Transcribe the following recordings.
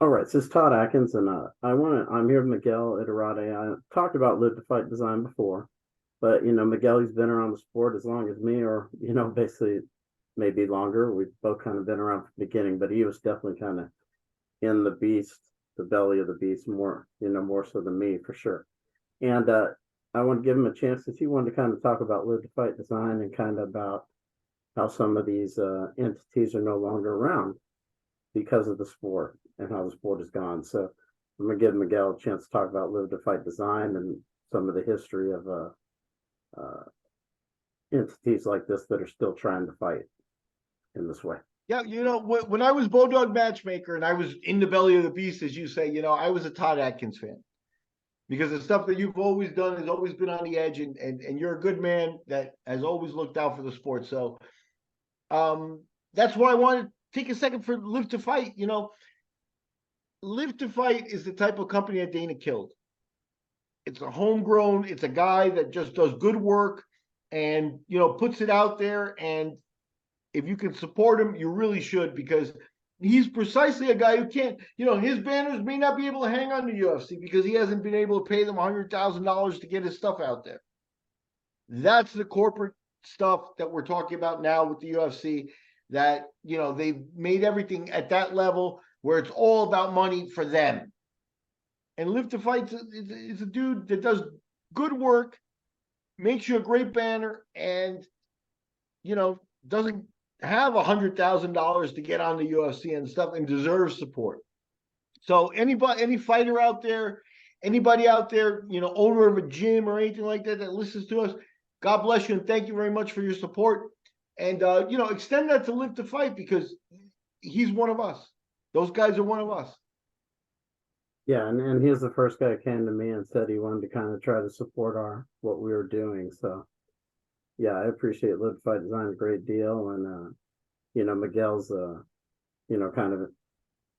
All right, so it's Todd Atkins, and I'm here with Miguel Iturrate. I talked about Live to Fight Design before, but Miguel, he's been around the sport as long as me, or basically maybe longer. We've both kind of been around from the beginning, but he was definitely kind of in the beast, the belly of the beast, more more so than me for sure. And I want to give him a chance because he wanted to kind of talk about Live to Fight Design and kind of about how some of these entities are no longer around because of the sport and how the sport has gone. So I'm gonna give Miguel a chance to talk about Live to Fight Design and some of the history of uh, entities like this that are still trying to fight in this way. Yeah, when I was Bulldog Matchmaker and I was in the belly of the beast, as you say, I was a Todd Atkins fan because the stuff that you've always done has always been on the edge, and you're a good man that has always looked out for the sport. So that's why I wanted to take a second for Live to Fight. Live to Fight is the type of company that Dana killed. It's a homegrown, it's a guy that just does good work and puts it out there. And if you can support him, you really should, because he's precisely a guy who can't, his banners may not be able to hang on the UFC because he hasn't been able to pay them $100,000 to get his stuff out there. That's the corporate stuff that we're talking about now with the UFC, that, they've made everything at that level where it's all about money for them. And Live to Fight is a dude that does good work, makes you a great banner, and doesn't have $100,000 to get on the UFC and stuff, and deserves support. So any fighter out there, anybody out there, owner of a gym or anything like that listens to us, God bless you and thank you very much for your support. And extend that to Live to Fight, because he's one of us. Those guys are one of us. Yeah, and he was the first guy who came to me and said he wanted to kind of try to support our what we were doing. So yeah, I appreciate Live to Fight Design a great deal, and Miguel's kind of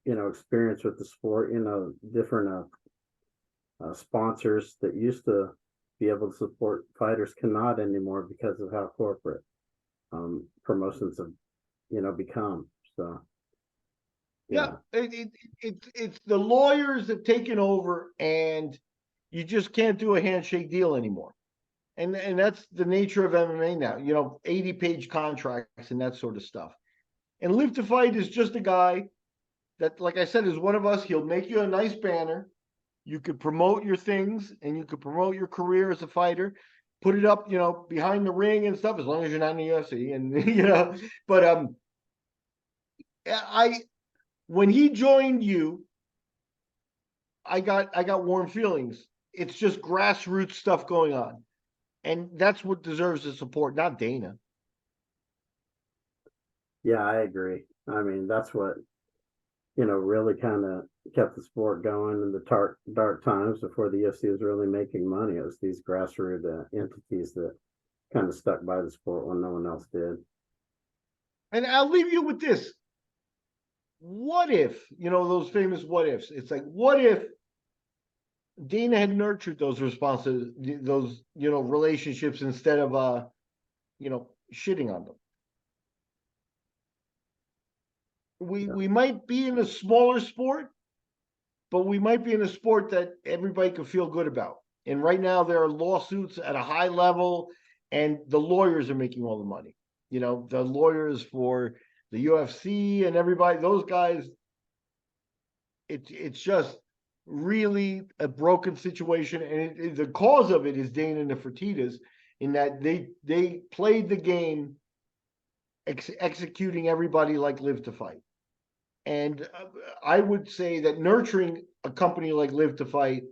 experience with the sport, different sponsors that used to be able to support fighters cannot anymore because of how corporate promotions have become. So Yeah, yeah. it's the lawyers have taken over, and you just can't do a handshake deal anymore. And that's the nature of MMA now. 80-page contracts and that sort of stuff. And Live to Fight is just a guy that, like I said, is one of us. He'll make you a nice banner. You could promote your things and you could promote your career as a fighter. Put it up, behind the ring and stuff, as long as you're not in the UFC. And but I when he joined you, I got warm feelings. It's just grassroots stuff going on, and that's what deserves the support, not Dana. Yeah, I agree. I mean, that's what really kind of kept the sport going in the dark times before the UFC was really making money. It was these grassroots entities that kind of stuck by the sport when no one else did. And I'll leave you with this: what if, those famous what ifs? It's like, what if Dana had nurtured those responses, those relationships, instead of shitting on them? We Yeah, we might be in a smaller sport, but we might be in a sport that everybody can feel good about. And right now there are lawsuits at a high level, and the lawyers are making all the money. The lawyers for the UFC and everybody, those guys, it's just really a broken situation, and the cause of it is Dana and the Fertitas, in that they played the game, executing everybody like Live to Fight. And I would say that nurturing a company like Live to Fight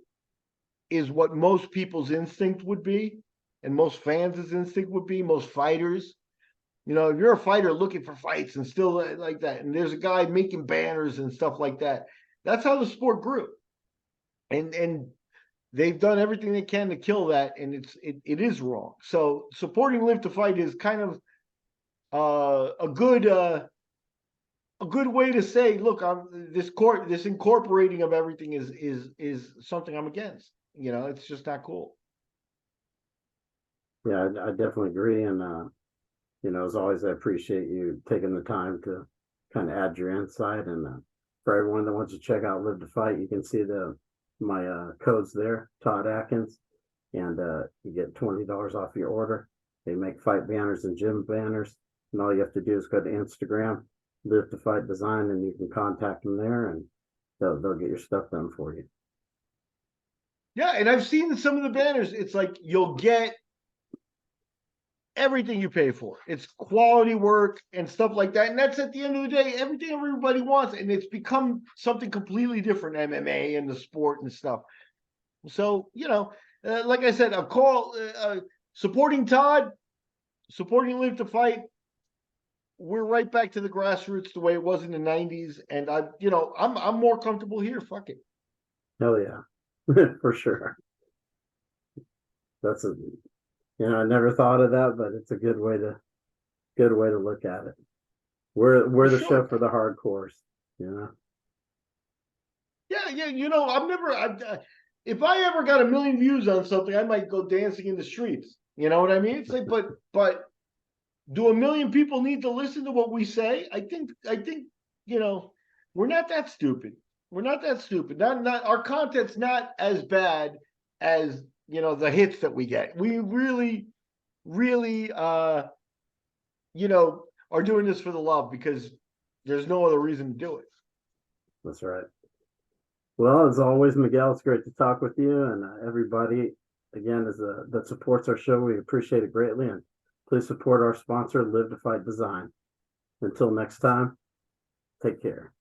is what most people's instinct would be, and most fans' instinct would be, most fighters. If you're a fighter looking for fights and still like that, and there's a guy making banners and stuff like that, that's how the sport grew. And they've done everything they can to kill that, and it is wrong. So supporting Live to Fight is kind of a good way to say, look, this incorporating of everything is something I'm against. It's just not cool. yeah, I definitely agree. And as always, I appreciate you taking the time to kind of add your insight. And for everyone that wants to check out Live to Fight, you can see my codes there, Todd Atkins, and you get $20 off your order. They make fight banners and gym banners, and all you have to do is go to Instagram, Live to Fight Design, and you can contact them there, and they'll get your stuff done for you. Yeah, and I've seen some of the banners. It's like you'll get everything you pay for. It's quality work and stuff like that. And that's at the end of the day, everything everybody wants. And it's become something completely different, MMA and the sport and stuff. So, like I said, a call supporting Todd, supporting Live to Fight. We're right back to the grassroots the way it was in the 90s. And I'm more comfortable here. Fuck it. Hell yeah. For sure. That's I never thought of that, but it's a good way to look at it. We're the show for the hardcores, Yeah, if I ever got 1 million views on something, I might go dancing in the streets. You know what I mean? It's like, but do 1 million people need to listen to what we say? I think, we're not that stupid. We're not that stupid. Not our content's not as bad as the hits that we get. We really, really, are doing this for the love because there's no other reason to do it. That's right. Well, as always, Miguel, it's great to talk with you, and everybody again that supports our show. We appreciate it greatly, and please support our sponsor, Live to Fight Design. Until next time, take care.